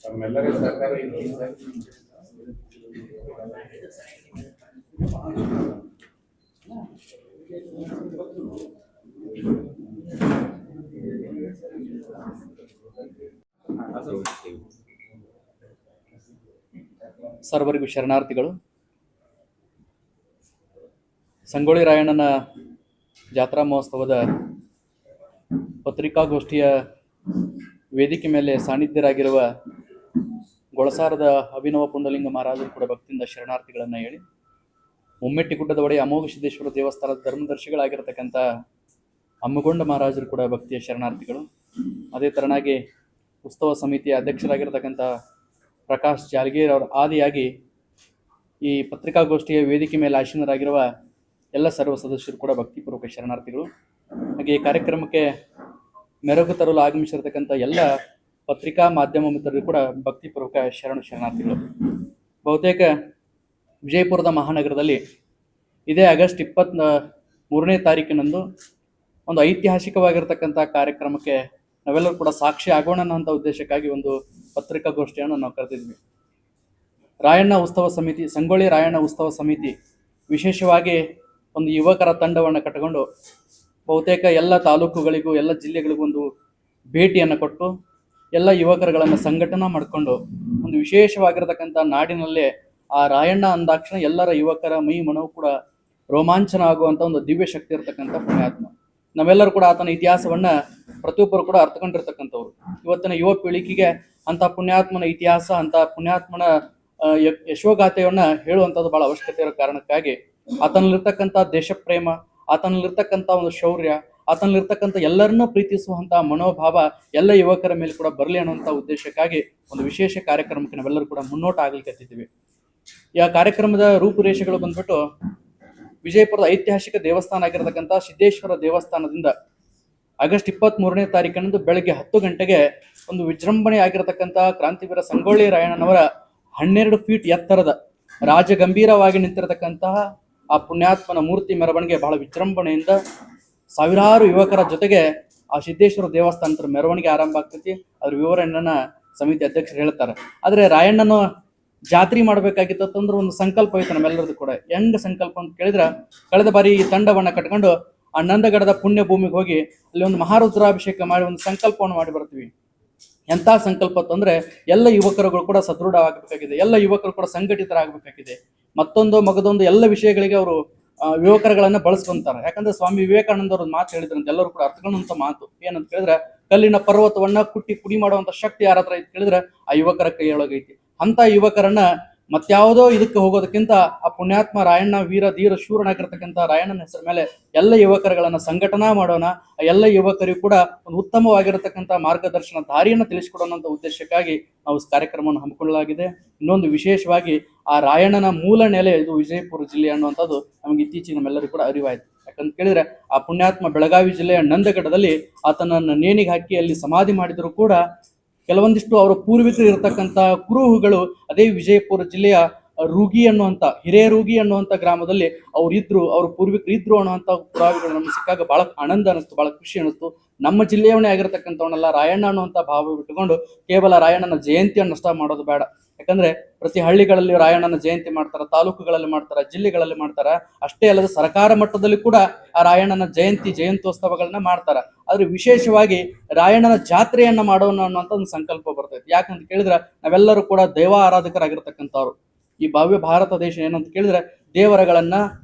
ತಮ್ಮೆಲ್ಲರಿಗೂ ಸರ್ಕಾರ ಸರ್ವರಿಗೂ ಶರಣಾರ್ಥಿಗಳು. ಸಂಗೊಳ್ಳಿ ರಾಯಣ್ಣನ ಜಾತ್ರಾ ಮಹೋತ್ಸವದ ಪತ್ರಿಕಾಗೋಷ್ಠಿಯ ವೇದಿಕೆ ಮೇಲೆ ಸಾನ್ನಿಧ್ಯರಾಗಿರುವ ಗೊಳಸಾರದ ಅಭಿನವ ಪುಂಡಲಿಂಗ ಮಹಾರಾಜರು ಕೂಡ ಭಕ್ತಿಯಿಂದ ಶರಣಾರ್ಥಿಗಳನ್ನು ಹೇಳಿ, ಮುಮ್ಮೆಟ್ಟಿಗುಡ್ಡದ ಒಡೆಯ ಅಮೋಘ ಸಿದ್ದೇಶ್ವರ ದೇವಸ್ಥಾನದ ಧರ್ಮದರ್ಶಿಗಳಾಗಿರತಕ್ಕಂಥ ಅಮ್ಮಗೊಂಡ ಮಹಾರಾಜರು ಕೂಡ ಭಕ್ತಿಯ ಶರಣಾರ್ಥಿಗಳು. ಅದೇ ತರನಾಗಿ ಉತ್ಸವ ಸಮಿತಿಯ ಅಧ್ಯಕ್ಷರಾಗಿರ್ತಕ್ಕಂಥ ಪ್ರಕಾಶ್ ಜಾಲಗೇರ್ ಅವರ ಆದಿಯಾಗಿ ಈ ಪತ್ರಿಕಾಗೋಷ್ಠಿಯ ವೇದಿಕೆ ಮೇಲೆ ಆಸೀನರಾಗಿರುವ ಎಲ್ಲ ಸರ್ವ ಸದಸ್ಯರು ಕೂಡ ಭಕ್ತಿಪೂರ್ವಕ ಶರಣಾರ್ಥಿಗಳು. ಹಾಗೆ ಈ ಕಾರ್ಯಕ್ರಮಕ್ಕೆ ಮೆರುಗು ತರಲು ಆಗಮಿಸಿರ್ತಕ್ಕಂಥ ಎಲ್ಲ ಪತ್ರಿಕಾ ಮಾಧ್ಯಮ ಮಿತ್ರರು ಕೂಡ ಭಕ್ತಿಪೂರ್ವಕ ಶರಣಾರ್ಥಿಗಳು. ಬಹುತೇಕ ವಿಜಯಪುರದ ಮಹಾನಗರದಲ್ಲಿ ಇದೇ ಆಗಸ್ಟ್ 23ನೇ ತಾರೀಕಿನಂದು ಒಂದು ಐತಿಹಾಸಿಕವಾಗಿರ್ತಕ್ಕಂಥ ಕಾರ್ಯಕ್ರಮಕ್ಕೆ ನಾವೆಲ್ಲರೂ ಕೂಡ ಸಾಕ್ಷಿ ಆಗೋಣ ಅನ್ನೋಂಥ ಉದ್ದೇಶಕ್ಕಾಗಿ ಒಂದು ಪತ್ರಿಕಾಗೋಷ್ಠಿಯನ್ನು ನಾವು ಕರೆದಿದ್ವಿ. ರಾಯಣ್ಣ ಉತ್ಸವ ಸಮಿತಿ, ಸಂಗೊಳ್ಳಿ ರಾಯಣ್ಣ ಉತ್ಸವ ಸಮಿತಿ ವಿಶೇಷವಾಗಿ ಒಂದು ಯುವಕರ ತಂಡವನ್ನು ಕಟ್ಟಿಕೊಂಡು ಬಹುತೇಕ ಎಲ್ಲ ತಾಲೂಕುಗಳಿಗೂ ಎಲ್ಲ ಜಿಲ್ಲೆಗಳಿಗೂ ಒಂದು ಭೇಟಿಯನ್ನು ಕೊಟ್ಟು ಎಲ್ಲ ಯುವಕರುಗಳನ್ನು ಸಂಘಟನೆ ಮಾಡಿಕೊಂಡು ಒಂದು ವಿಶೇಷವಾಗಿರತಕ್ಕಂಥ ನಾಡಿನಲ್ಲೇ ಆ ರಾಯಣ್ಣ ಅಂದಾಕ್ಷಣ ಎಲ್ಲರ ಯುವಕರ ಮೈ ಮನವು ಕೂಡ ರೋಮಾಂಚನ ಆಗುವಂಥ ಒಂದು ದಿವ್ಯ ಶಕ್ತಿ ಇರತಕ್ಕಂಥ ಪುಣ್ಯಾತ್ಮ. ನಾವೆಲ್ಲರೂ ಕೂಡ ಆತನ ಇತಿಹಾಸವನ್ನ ಪ್ರತಿಯೊಬ್ಬರು ಕೂಡ ಅರ್ಥಕೊಂಡಿರ್ತಕ್ಕಂಥವ್ರು. ಇವತ್ತಿನ ಯುವ ಪೀಳಿಗೆಗೆ ಅಂತ ಪುಣ್ಯಾತ್ಮನ ಇತಿಹಾಸ, ಅಂತ ಪುಣ್ಯಾತ್ಮನ ಯಶೋಗಾಥೆಯನ್ನ ಹೇಳುವಂಥದ್ದು ಬಹಳ ಅವಶ್ಯಕತೆ ಇರೋ ಕಾರಣಕ್ಕಾಗಿ ಆತನಲ್ಲಿರ್ತಕ್ಕಂಥ ದೇಶ ಪ್ರೇಮ, ಆತನಲ್ಲಿರ್ತಕ್ಕಂಥ ಒಂದು ಶೌರ್ಯ, ಆತನಲ್ಲಿರ್ತಕ್ಕಂಥ ಎಲ್ಲರನ್ನೂ ಪ್ರೀತಿಸುವಂಥ ಮನೋಭಾವ ಎಲ್ಲ ಯುವಕರ ಮೇಲೆ ಕೂಡ ಬರಲಿ ಅನ್ನುವಂಥ ಉದ್ದೇಶಕ್ಕಾಗಿ ಒಂದು ವಿಶೇಷ ಕಾರ್ಯಕ್ರಮಕ್ಕೆ ನಾವೆಲ್ಲರೂ ಕೂಡ ಮುನ್ನೋಟ ಆಗ್ಲಿಕ್ಕತ್ತಿದ್ದೀವಿ. ಈ ಕಾರ್ಯಕ್ರಮದ ರೂಪುರೇಷೆಗಳು ಬಂದ್ಬಿಟ್ಟು ವಿಜಯಪುರದ ಐತಿಹಾಸಿಕ ದೇವಸ್ಥಾನ ಆಗಿರತಕ್ಕಂಥ ಸಿದ್ದೇಶ್ವರ ದೇವಸ್ಥಾನದಿಂದ ಆಗಸ್ಟ್ 23ನೇ ತಾರೀಕಿನಂದು ಬೆಳಗ್ಗೆ 10 ಗಂಟೆಗೆ ಒಂದು ವಿಜೃಂಭಣೆ ಆಗಿರತಕ್ಕಂಥ ಕ್ರಾಂತಿವೀರ ಸಂಗೊಳ್ಳಿ ರಾಯಣ್ಣನವರ 12 ಫೀಟ್ ಎತ್ತರದ ರಾಜಗಂಭೀರವಾಗಿ ನಿಂತಿರತಕ್ಕಂತಹ ಆ ಪುಣ್ಯಾತ್ಮನ ಮೂರ್ತಿ ಮೆರವಣಿಗೆ ಬಹಳ ವಿಜೃಂಭಣೆಯಿಂದ ಸಾವಿರಾರು ಯುವಕರ ಜೊತೆಗೆ ಆ ಸಿದ್ದೇಶ್ವರ ದೇವಸ್ಥಾನದ ಮೆರವಣಿಗೆ ಆರಂಭ ಆಗ್ತೈತಿ. ಅದ್ರ ವಿವರಣೆಯನ್ನ ಸಮಿತಿ ಅಧ್ಯಕ್ಷರು ಹೇಳ್ತಾರೆ. ಆದ್ರೆ ರಾಯಣ್ಣನ ಜಾತ್ರೆ ಮಾಡ್ಬೇಕಾಗಿತ್ತಂದ್ರೆ ಒಂದು ಸಂಕಲ್ಪ ಐತೆ ನಮ್ಮೆಲ್ಲರದು ಕೂಡ. ಹೆಂಗ ಸಂಕಲ್ಪ ಅಂತ ಕೇಳಿದ್ರೆ, ಕಳೆದ ಬಾರಿ ಈ ತಂಡವನ್ನ ಕಟ್ಕೊಂಡು ಆ ನಂದಗಡದ ಪುಣ್ಯ ಭೂಮಿಗೆ ಹೋಗಿ ಅಲ್ಲಿ ಒಂದು ಮಹಾರುದ್ರಾಭಿಷೇಕ ಮಾಡಿ ಒಂದು ಸಂಕಲ್ಪವನ್ನು ಮಾಡಿ ಬರ್ತೀವಿ. ಎಂಥ ಸಂಕಲ್ಪ ಅಂತಂದ್ರೆ ಎಲ್ಲ ಯುವಕರುಗಳು ಕೂಡ ಸದೃಢವಾಗಬೇಕಾಗಿದೆ, ಎಲ್ಲ ಯುವಕರು ಕೂಡ ಸಂಘಟಿತರಾಗಬೇಕಾಗಿದೆ. ಮತ್ತೊಂದು ಮಗದೊಂದು ಎಲ್ಲ ವಿಷಯಗಳಿಗೆ ಅವರು ಯುವಕರುಗಳನ್ನ ಬಳಸ್ಕೊಂತಾರೆ. ಯಾಕಂದ್ರೆ ಸ್ವಾಮಿ ವಿವೇಕಾನಂದ ಅವ್ರ ಮಾತು ಹೇಳಿದ್ರಂತ, ಎಲ್ಲರೂ ಕೂಡ ಅರ್ಥಕೊಳ್ಳುವಂತ ಮಾತು ಏನಂತ ಕೇಳಿದ್ರೆ, ಕಲ್ಲಿನ ಪರ್ವತವನ್ನ ಕುಟ್ಟಿ ಪುಡಿ ಮಾಡುವಂತ ಶಕ್ತಿ ಯಾರ ಹತ್ರ ಐತಿ ಕೇಳಿದ್ರೆ ಆ ಯುವಕರ ಕೈಯೊಳಗೈತಿ. ಅಂತ ಯುವಕರನ್ನ ಮತ್ಯಾವುದೋ ಇದಕ್ಕೆ ಹೋಗೋದಕ್ಕಿಂತ ಆ ಪುಣ್ಯಾತ್ಮ ರಾಯಣ್ಣ ವೀರ ಧೀರ ಶೂರನಾಗಿರ್ತಕ್ಕಂಥ ರಾಯಣ್ಣನ ಹೆಸರ ಮೇಲೆ ಎಲ್ಲ ಯುವಕರುಗಳನ್ನ ಸಂಘಟನಾ ಮಾಡೋಣ. ಆ ಎಲ್ಲ ಯುವಕರಿಗೂ ಕೂಡ ಒಂದು ಉತ್ತಮವಾಗಿರತಕ್ಕಂಥ ಮಾರ್ಗದರ್ಶನ ದಾರಿಯನ್ನು ತಿಳಿಸಿಕೊಡೋಣ ಅಂತ ಉದ್ದೇಶಕ್ಕಾಗಿ ನಾವು ಕಾರ್ಯಕ್ರಮವನ್ನು ಹಮ್ಮಿಕೊಳ್ಳಲಾಗಿದೆ. ಇನ್ನೊಂದು ವಿಶೇಷವಾಗಿ ಆ ರಾಯಣ್ಣನ ಮೂಲ ನೆಲೆ ಇದು ವಿಜಯಪುರ ಜಿಲ್ಲೆ ಅನ್ನುವಂಥದ್ದು ನಮಗೆ ಇತ್ತೀಚೆಗೆ ನಮ್ಮೆಲ್ಲರಿಗೂ ಕೂಡ ಅರಿವಾಯ್ತು. ಯಾಕಂತ ಕೇಳಿದ್ರೆ ಆ ಪುಣ್ಯಾತ್ಮ ಬೆಳಗಾವಿ ಜಿಲ್ಲೆಯ ನಂದಗಡದಲ್ಲಿ ಆತನನ್ನು ನೇಣಿಗೆ ಹಾಕಿ ಅಲ್ಲಿ ಸಮಾಧಿ ಮಾಡಿದ್ರು ಕೂಡ ಕೆಲವೊಂದಿಷ್ಟು ಅವರ ಪೂರ್ವಿಕರು ಇರತಕ್ಕಂಥ ಕುರುಹುಗಳು ಅದೇ ವಿಜಯಪುರ ಜಿಲ್ಲೆಯ ರೂಗಿ ಅನ್ನುವಂಥ ಹಿರೇರೂಗಿ ಅನ್ನುವಂಥ ಗ್ರಾಮದಲ್ಲಿ ಅವ್ರ ಪೂರ್ವಿಕರು ಇದ್ರು ಅನ್ನುವಂಥ ಪುರಾವೆಗಳು ನಮ್ಗೆ ಸಿಕ್ಕಾಗ ಬಹಳ ಆನಂದ ಅನಿಸ್ತು, ಬಹಳ ಖುಷಿ ಅನಿಸ್ತು. ನಮ್ಮ ಜಿಲ್ಲೆಯವನೇ ಆಗಿರತಕ್ಕಂಥವನ್ನೆಲ್ಲ ರಾಯಣ್ಣ ಅನ್ನುವಂಥ ಭಾವ ಬಿಟ್ಟುಕೊಂಡು ಕೇವಲ ರಾಯಣ್ಣನ ಜಯಂತಿಯನ್ನು ಅಷ್ಟ ಮಾಡೋದು ಬೇಡ. ಯಾಕಂದ್ರೆ ಪ್ರತಿ ಹಳ್ಳಿಗಳಲ್ಲಿ ರಾಯಣ್ಣನ ಜಯಂತಿ ಮಾಡ್ತಾರ, ತಾಲೂಕುಗಳಲ್ಲಿ ಮಾಡ್ತಾರ, ಜಿಲ್ಲೆಗಳಲ್ಲಿ ಮಾಡ್ತಾರ. ಅಷ್ಟೇ ಅಲ್ಲದೆ ಸರ್ಕಾರ ಮಟ್ಟದಲ್ಲಿ ಕೂಡ ಆ ರಾಯಣ್ಣನ ಜಯಂತ್ಯೋತ್ಸವಗಳನ್ನ ಮಾಡ್ತಾರ. ಆದ್ರೆ ವಿಶೇಷವಾಗಿ ರಾಯಣ್ಣನ ಜಾತ್ರೆಯನ್ನ ಮಾಡೋಣ ಅನ್ನುವಂಥ ಒಂದು ಸಂಕಲ್ಪ ಬರ್ತೈತಿ. ಯಾಕಂತ ಕೇಳಿದ್ರೆ ನಾವೆಲ್ಲರೂ ಕೂಡ ದೈವ ಆರಾಧಕರಾಗಿರ್ತಕ್ಕಂಥವ್ರು. ಈ ಭವ್ಯ ಭಾರತ ದೇಶ ಏನಂತ ಕೇಳಿದ್ರೆ ದೇವರಗಳನ್ನ,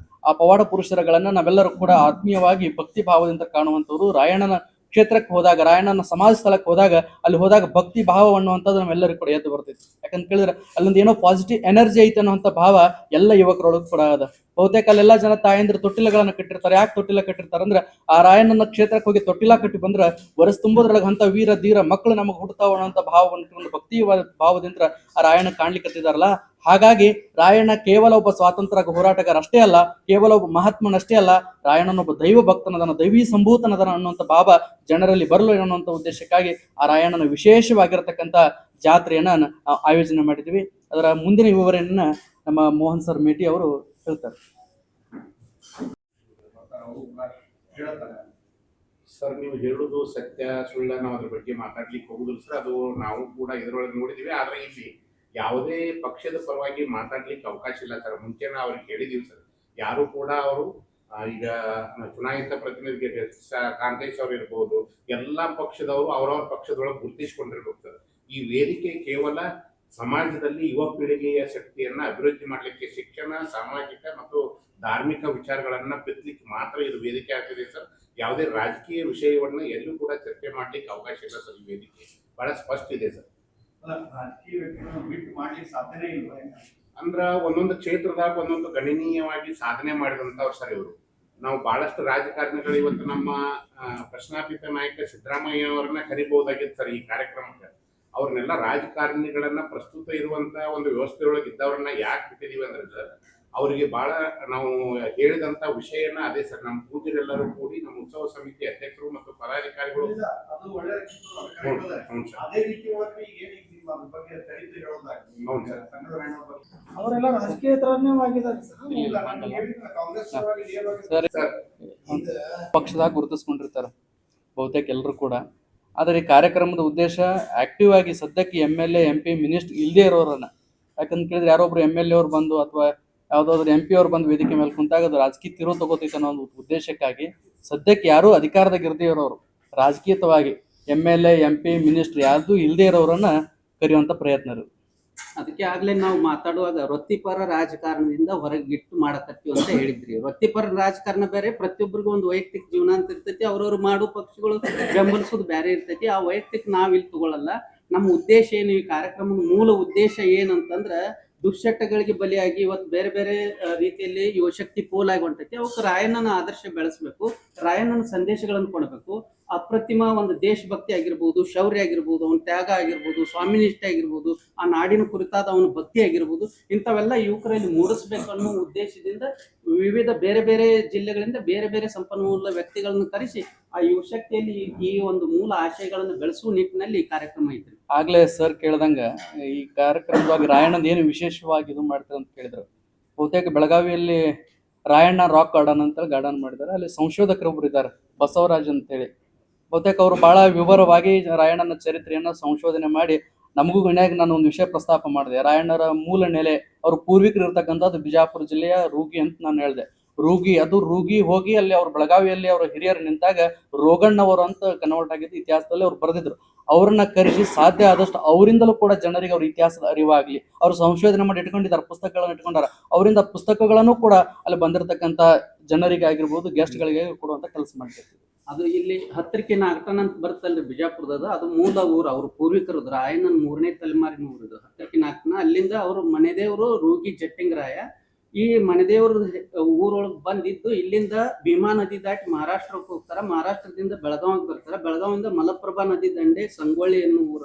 ಆ ಪವಾಡ ಪುರುಷರಗಳನ್ನ ನಾವೆಲ್ಲರೂ ಕೂಡ ಆತ್ಮೀಯವಾಗಿ ಭಕ್ತಿ ಭಾವದಿಂದ ಕಾಣುವಂಥವ್ರು. ರಾಯಣ್ಣನ ಕ್ಷೇತ್ರಕ್ಕೆ ಹೋದಾಗ, ರಾಯಣ್ಣನ ಸಮಾಜ ಸ್ಥಳಕ್ಕೆ ಹೋದಾಗ ಭಕ್ತಿ ಭಾವ ಅನ್ನುವಂಥದ್ದು ನಮ್ಮೆಲ್ಲರಿಗೂ ಕೂಡ ಎದ್ದು ಬರ್ತೈತಿ. ಯಾಕಂತ ಕೇಳಿದ್ರೆ ಅಲ್ಲೊಂದು ಏನೋ ಪಾಸಿಟಿವ್ ಎನರ್ಜಿ ಐತೆ ಅನ್ನುವಂಥ ಭಾವ ಎಲ್ಲ ಯುವಕರೊಳಗೆ ಕೂಡ ಅದ. ಬಹುತೇಕ ಅಲ್ಲೆಲ್ಲ ಜನ ತಾಯಂದ್ರೆ ತೊಟ್ಟಿಲಗಳನ್ನ ಕಟ್ಟಿರ್ತಾರೆ. ಯಾಕೆ ತೊಟ್ಟಿಲ ಕಟ್ಟಿರ್ತಾರೆ ಅಂದ್ರೆ ಆ ರಾಯಣ್ಣನ ಕ್ಷೇತ್ರಕ್ಕೆ ಹೋಗಿ ತೊಟ್ಟಿಲ ಕಟ್ಟಿ ಬಂದ್ರೆ ವರ್ಷ ತುಂಬೋದ್ರೊಳಗೆ ಅಂತ ವೀರ ಧೀರ ಮಕ್ಕಳು ನಮಗೆ ಹುಡ್ತಾವ ಅನ್ನೋಂಥ ಭಾವವನ್ನು ಭಕ್ತಿ ಭಾವದಿಂದ ಆ ರಾಯಣ್ಣ ಕಾಣ್ಲಿಕ್ಕತ್ತಿದಾರಲ್ಲ. ಹಾಗಾಗಿ ರಾಯಣ್ಣ ಕೇವಲ ಒಬ್ಬ ಸ್ವಾತಂತ್ರ್ಯ ಹೋರಾಟಗಾರ ಅಷ್ಟೇ ಅಲ್ಲ, ಕೇವಲ ಒಬ್ಬ ಮಹಾತ್ಮನಷ್ಟೇ ಅಲ್ಲ, ರಾಯಣ್ಣನೊಬ್ಬ ದೈವ ಭಕ್ತನದನ, ದೈವೀ ಸಂಭೂತನದನ ಅನ್ನುವಂಥ ಭಾವ ಜನರಲ್ಲಿ ಬರಲು ಅನ್ನುವಂಥ ಉದ್ದೇಶಕ್ಕಾಗಿ ಆ ರಾಯಣ್ಣನ ವಿಶೇಷವಾಗಿರತಕ್ಕಂಥ ಜಾತ್ರೆಯನ್ನ ಆಯೋಜನೆ ಮಾಡಿದ್ವಿ. ಅದರ ಮುಂದಿನ ವಿವರಣೆಯನ್ನ ನಮ್ಮ ಮೋಹನ್ ಸರ್ ಮೇಟಿ ಅವರು ಹೇಳ್ತಾರೆ. ಸರ್, ನೀವು ಹೇಳುದು ಸತ್ಯ ಸುಳ್ಳ ನಾವು ಅದ್ರ ಬಗ್ಗೆ ಮಾತಾಡ್ಲಿಕ್ಕೆ ಹೋಗುದಿಲ್ಲ ಸರ್. ಅದು ನಾವು ಕೂಡ ಇದರೊಳಗೆ ನೋಡಿದೀವಿ. ಆದ್ರೆ ಇಲ್ಲಿ ಯಾವುದೇ ಪಕ್ಷದ ಪರವಾಗಿ ಮಾತಾಡ್ಲಿಕ್ಕೆ ಅವಕಾಶ ಇಲ್ಲ ಸರ್. ಮುಂಚೆನ ಅವ್ರಿಗೆ ಹೇಳಿದೀವಿ ಸರ್. ಯಾರು ಕೂಡ ಅವರು ಈಗ ಚುನಾಯಿತ ಪ್ರತಿನಿಧಿ ಕಾಂತೇಶ್ ಅವ್ರು ಇರ್ಬೋದು, ಎಲ್ಲಾ ಪಕ್ಷದವರು ಅವ್ರವ್ರ ಪಕ್ಷದೊಳಗೆ ಗುರುತಿಸಿಕೊಂಡಿರ್ಬೇಕು ಸರ್. ಈ ವೇದಿಕೆ ಕೇವಲ ಸಮಾಜದಲ್ಲಿ ಯುವ ಪೀಳಿಗೆಯ ಶಕ್ತಿಯನ್ನ ಅಭಿವೃದ್ಧಿ ಮಾಡ್ಲಿಕ್ಕೆ, ಶಿಕ್ಷಣ, ಸಾಮಾಜಿಕ ಮತ್ತು ಧಾರ್ಮಿಕ ವಿಚಾರಗಳನ್ನ ಬಿತ್ತಲಿಕ್ಕೆ ಮಾತ್ರ ಇದು ವೇದಿಕೆ ಆಗ್ತಿದೆ ಸರ್. ಯಾವುದೇ ರಾಜಕೀಯ ವಿಷಯವನ್ನ ಎಲ್ಲೂ ಕೂಡ ಚರ್ಚೆ ಮಾಡ್ಲಿಕ್ಕೆ ಅವಕಾಶ ಇಲ್ಲ ಸರ್. ಈ ವೇದಿಕೆ ಬಹಳ ಸ್ಪಷ್ಟ ಇದೆ ಸರ್. ರಾಜಕೀಯ ವ್ಯಕ್ತಿಗಳನ್ನು ಬಿಟ್ಟು ಮಾಡ್ಲಿಕ್ಕೆ ಸಾಧ್ಯನೇ ಇಲ್ಲ. ಅಂದ್ರ ಒಂದೊಂದು ಕ್ಷೇತ್ರದಾಗ ಒಂದೊಂದು ಗಣನೀಯವಾಗಿ ಸಾಧನೆ ಮಾಡಿದಂತವ್ರು ಸರ್ ಇವರು. ನಾವು ಬಹಳಷ್ಟು ರಾಜಕಾರಣಿಗಳು ಇವತ್ತು ನಮ್ಮ ಪ್ರಶ್ನಾತೀತ ನಾಯಕ ಸಿದ್ದರಾಮಯ್ಯ ಅವರನ್ನ ಕರಿಬಹುದಾಗಿತ್ತು ಸರ್ ಈ ಕಾರ್ಯಕ್ರಮಕ್ಕೆ. ಅವ್ರನ್ನೆಲ್ಲ ರಾಜಕಾರಣಿಗಳನ್ನ ಪ್ರಸ್ತುತ ಇರುವಂತ ಒಂದು ವ್ಯವಸ್ಥೆಯೊಳಗೆ ಇದ್ದವ್ರನ್ನ ಯಾಕೆ ಬಿಟ್ಟಿದೀವಿ ಅಂದ್ರೆ ಸರ್, ಅವರಿಗೆ ಬಹಳ ನಾವು ಹೇಳಿದಂತ ವಿಷಯನ ಅದೇ ಸರ್. ನಮ್ಮ ಪೂಜರೆಲ್ಲರೂ ಕೂಡಿ ನಮ್ಮ ಉತ್ಸವ ಸಮಿತಿ ಅಧ್ಯಕ್ಷರು ಮತ್ತು ಪದಾಧಿಕಾರಿಗಳು ಅದು ಒಳ್ಳೆ ಅದೇ ರೀತಿ ಅವರೆಲ್ಲ ರಾಜಕೀಯೇತರವಾಗಿದ್ದಾರೆ ಸರ್. ಪಕ್ಷದಾಗ ಗುರುತಿಸ್ಕೊಂಡಿರ್ತಾರ ಬಹುತೇಕ ಎಲ್ಲರೂ ಕೂಡ. ಆದರೆ ಈ ಕಾರ್ಯಕ್ರಮದ ಉದ್ದೇಶ ಆಕ್ಟಿವ್ ಆಗಿ ಸದ್ಯಕ್ಕೆ MLA MP ಮಿನಿಸ್ಟರ್ ಇಲ್ಲದೆ ಇರೋರನ್ನ, ಯಾಕಂತ ಕೇಳಿದ್ರೆ ಯಾರೊಬ್ರು MLA ಅವ್ರು ಬಂದು ಅಥವಾ ಯಾವ್ದಾದ್ರು MP ಅವ್ರು ಬಂದು ವೇದಿಕೆ ಮೇಲೆ ಕುಂತಾಗ ಅದು ರಾಜಕೀಯ ತಿರು ತಗೋತೈತೆ ಅನ್ನೋ ಒಂದು ಉದ್ದೇಶಕ್ಕಾಗಿ ಸದ್ಯಕ್ಕೆ ಯಾರು ಅಧಿಕಾರದಾಗ ಇರದೇ ಇರೋರು, ರಾಜಕೀಯವಾಗಿ MLA MP ಮಿನಿಸ್ಟರ್ ಯಾರ್ದು ಇಲ್ಲದೆ ಇರೋರನ್ನ ಕರೆಯುವಂತ ಪ್ರಯತ್ನ ಇರೋದು. ಅದಕ್ಕೆ ಆಗ್ಲೇ ನಾವು ಮಾತಾಡುವಾಗ ವೃತ್ತಿಪರ ರಾಜಕಾರಣದಿಂದ ಹೊರಗಿಟ್ಟು ಮಾಡಕತ್ತೀವಿ ಅಂತ ಹೇಳಿದ್ರಿ. ವೃತ್ತಿಪರ ರಾಜಕಾರಣ ಬೇರೆ, ಪ್ರತಿಯೊಬ್ಬರಿಗೂ ಒಂದು ವೈಯಕ್ತಿಕ ಜೀವನ ಅಂತ ಇರ್ತೈತಿ. ಅವ್ರವ್ರು ಮಾಡೋ ಪಕ್ಷಗಳು ಬೆಂಬಲಿಸೋದು ಬೇರೆ ಇರ್ತೈತಿ. ಆ ವೈಯಕ್ತಿಕ ನಾವಿಲ್ಲಿ ತಗೊಳ್ಳಲ್ಲ. ನಮ್ಮ ಉದ್ದೇಶ ಏನು, ಈ ಕಾರ್ಯಕ್ರಮದ ಮೂಲ ಉದ್ದೇಶ ಏನಂತಂದ್ರ ದುಶ್ಚಟಗಳಿಗೆ ಬಲಿಯಾಗಿ ಇವತ್ತು ಬೇರೆ ಬೇರೆ ರೀತಿಯಲ್ಲಿ ಯುವಶಕ್ತಿ ಪೋಲಾಗಿ ಹೊಂಟೈತಿ. ಅವಕ್ಕೆ ರಾಯಣ್ಣನ ಆದರ್ಶ ಬೆಳೆಸಬೇಕು, ರಾಯಣ್ಣನ ಸಂದೇಶಗಳನ್ನು ಕೊಡಬೇಕು. ಅಪ್ರತಿಮ ಒಂದು ದೇಶಭಕ್ತಿ ಆಗಿರ್ಬೋದು, ಶೌರ್ಯ ಆಗಿರ್ಬೋದು, ಅವನ ತ್ಯಾಗ ಆಗಿರ್ಬೋದು, ಸ್ವಾಮಿನಿಷ್ಠೆ ಆಗಿರ್ಬೋದು, ಆ ನಾಡಿನ ಕುರಿತಾದ ಅವನ ಭಕ್ತಿ ಆಗಿರ್ಬೋದು, ಇಂಥವೆಲ್ಲ ಯುವಕರಲ್ಲಿ ಮೂಡಿಸ್ಬೇಕು ಅನ್ನೋ ಉದ್ದೇಶದಿಂದ ವಿವಿಧ ಬೇರೆ ಬೇರೆ ಜಿಲ್ಲೆಗಳಿಂದ ಬೇರೆ ಬೇರೆ ಸಂಪನ್ಮೂಲ ವ್ಯಕ್ತಿಗಳನ್ನು ಕರೆಸಿ ಆ ಯುವಶಕ್ತಿಯಲ್ಲಿ ಈ ಒಂದು ಮೂಲ ಆಶಯಗಳನ್ನು ಬೆಳೆಸುವ ನಿಟ್ಟಿನಲ್ಲಿ ಈ ಕಾರ್ಯಕ್ರಮ ಐತ್ರಿ. ಆಗ್ಲೇ ಸರ್ ಕೇಳ್ದಂಗ ಈ ಕಾರ್ಯಕ್ರಮದಾಗ ರಾಯಣ್ಣದ ಏನು ವಿಶೇಷವಾಗಿ ಇದು ಮಾಡ್ತಾರೆ ಅಂತ ಕೇಳಿದ್ರು. ಬಹುತೇಕ ಬೆಳಗಾವಿಯಲ್ಲಿ ರಾಯಣ್ಣ ರಾಕ್ ಗಾರ್ಡನ್ ಅಂತ ಗಾರ್ಡನ್ ಮಾಡಿದ್ದಾರೆ. ಅಲ್ಲಿ ಸಂಶೋಧಕರೊಬ್ರು ಇದ್ದಾರೆ, ಬಸವರಾಜ್ ಅಂತೇಳಿ. ಬಹುತೇಕ ಅವರು ಬಹಳ ವಿವರವಾಗಿ ರಾಯಣ್ಣನ ಚರಿತ್ರೆಯನ್ನ ಸಂಶೋಧನೆ ಮಾಡಿ ನಮಗೂ ಗಣ್ಯಾಗಿ ನಾನು ಒಂದು ವಿಷಯ ಪ್ರಸ್ತಾಪ ಮಾಡಿದೆ. ರಾಯಣ್ಣರ ಮೂಲ ನೆಲೆ ಅವ್ರ ಪೂರ್ವಿಕರು ಇರ್ತಕ್ಕಂಥದ್ದು ಬಿಜಾಪುರ ಜಿಲ್ಲೆಯ ರೂಗಿ ಅಂತ ನಾನು ಹೇಳಿದೆ. ರೂಗಿ ಹೋಗಿ ಅಲ್ಲಿ ಅವ್ರ ಬೆಳಗಾವಿಯಲ್ಲಿ ಅವ್ರ ಹಿರಿಯರು ನಿಂತಾಗ ರೋಗಣ್ಣವರು ಅಂತ ಕನ್ವರ್ಟ್ ಆಗಿದ್ದು ಇತಿಹಾಸದಲ್ಲಿ ಅವ್ರು ಬರೆದಿದ್ರು. ಅವ್ರನ್ನ ಕರೆಸಿ ಸಾಧ್ಯ ಆದಷ್ಟು ಅವರಿಂದಲೂ ಕೂಡ ಜನರಿಗೆ ಅವ್ರ ಇತಿಹಾಸದ ಅರಿವಾಗ್ಲಿ, ಅವ್ರು ಸಂಶೋಧನೆ ಮಾಡಿ ಇಟ್ಕೊಂಡಿದ್ದಾರೆ, ಪುಸ್ತಕಗಳನ್ನು ಇಟ್ಕೊಂಡಾರ. ಅವರಿಂದ ಪುಸ್ತಕಗಳನ್ನು ಕೂಡ ಅಲ್ಲಿ ಬಂದಿರತಕ್ಕಂತ ಜನರಿಗೆ ಆಗಿರ್ಬೋದು, ಗೆಸ್ಟ್ಗಳಿಗೆ ಕೊಡುವಂತ ಕೆಲಸ ಮಾಡ್ತಿರ್ತೀವಿ. ಅದು ಇಲ್ಲಿ ಹತ್ತಿರಕ್ಕೆ ನಾಗಟನ್ ಅಂತ ಬರ್ತಲ್ರಿ ಬಿಜಾಪುರದ, ಅದು ಮೂಲ ಊರು. ಅವ್ರ ಪೂರ್ವಿಕರದು ರಾಯಣ್ಣನ 3ನೇ ತಲೆಮಾರಿನ ಊರಿದು ಹತ್ತಿರಕ್ಕೆ ನಾಗಟನ. ಅಲ್ಲಿಂದ ಅವರು ಮನೆದೇವರು ರೂಗಿ ಜಟ್ಟಿಂಗರಾಯ. ಈ ಮನೆದೇವ್ರ ಊರೊಳಗೆ ಬಂದಿದ್ದು ಇಲ್ಲಿಂದ ಭೀಮಾ ನದಿ ದಾಟಿ ಮಹಾರಾಷ್ಟ್ರಕ್ಕೆ ಹೋಗ್ತಾರ. ಮಹಾರಾಷ್ಟ್ರದಿಂದ ಬೆಳಗಾವಿಗೆ ಬರ್ತಾರ. ಬೆಳಗಾವಿಯಿಂದ ಮಲಪ್ರಭಾ ನದಿ ದಂಡೆ ಸಂಗೊಳ್ಳಿ ಅನ್ನೋ ಊರ,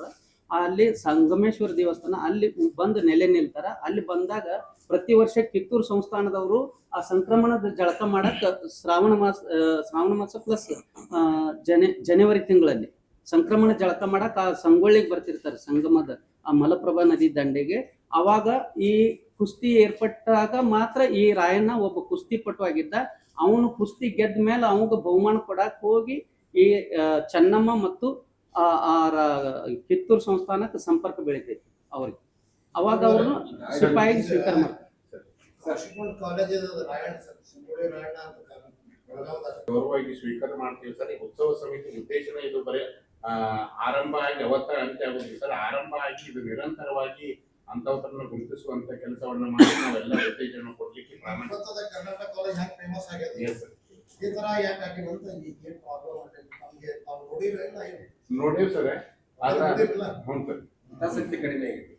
ಅಲ್ಲಿ ಸಂಗಮೇಶ್ವರ ದೇವಸ್ಥಾನ, ಅಲ್ಲಿ ಬಂದು ನೆಲೆ ನಿಲ್ತಾರ. ಅಲ್ಲಿ ಬಂದಾಗ ಪ್ರತಿ ವರ್ಷ ಕಿತ್ತೂರು ಸಂಸ್ಥಾನದವರು ಆ ಸಂಕ್ರಮಣದ ಜಳಕ ಮಾಡಕ್ ಶ್ರಾವಣ ಮಾಸ ಪ್ಲಸ್ ಜನವರಿ ತಿಂಗಳಲ್ಲಿ ಸಂಕ್ರಮಣ ಜಳಕ ಮಾಡಕ್ ಆ ಸಂಗೊಳ್ಳಿಗೆ ಬರ್ತಿರ್ತಾರೆ, ಸಂಗಮದ ಆ ಮಲಪ್ರಭಾ ನದಿ ದಂಡೆಗೆ. ಅವಾಗ ಈ ಕುಸ್ತಿ ಏರ್ಪಟ್ಟಾಗ ಮಾತ್ರ ಈ ರಾಯಣ್ಣ ಒಬ್ಬ ಕುಸ್ತಿಪಟು ಆಗಿದ್ದ. ಅವನು ಕುಸ್ತಿ ಗೆದ್ದ ಮೇಲೆ ಅವನಿಗೆ ಬಹುಮಾನ ಕೊಡಕ್ ಹೋಗಿ ಈ ಚೆನ್ನಮ್ಮ ಮತ್ತು ಕಿತ್ತೂರು ಸಂಸ್ಥಾನಕ್ಕೆ ಸಂಪರ್ಕ ಬೆಳಿತೈತಿ ಅವ್ರಿಗೆ. ಅವಾಗ ಅವರು ಸಿಪಾಯಿಗೆ ಸ್ವೀಕಾರ ಮಾಡ್ತಾರೆ. ಗೌರವವಾಗಿ ಸ್ವೀಕಾರ ಮಾಡ್ತೀವಿ ಸರ್. ಈ ಉತ್ಸವ ಸಮಿತಿ ಉದ್ದೇಶನ ಇದು ಬರೀ ಆರಂಭ ಆಗಿ ಅವತ್ತ ಅಂತ್ಯ ಆಗೋದಿಲ್ಲ ಸರ್. ಆರಂಭ ಆಗಿ ಇದು ನಿರಂತರವಾಗಿ ಅಂತವರನ್ನ ಗುರುತಿಸುವಂತ ಕೆಲಸವನ್ನ ಮಾಡಿ ನಾವೆಲ್ಲ ಉತ್ತೇಜನ ಕೊಡ್ಲಿಕ್ಕೆ ನೋಡೇವ್ ಸರ್.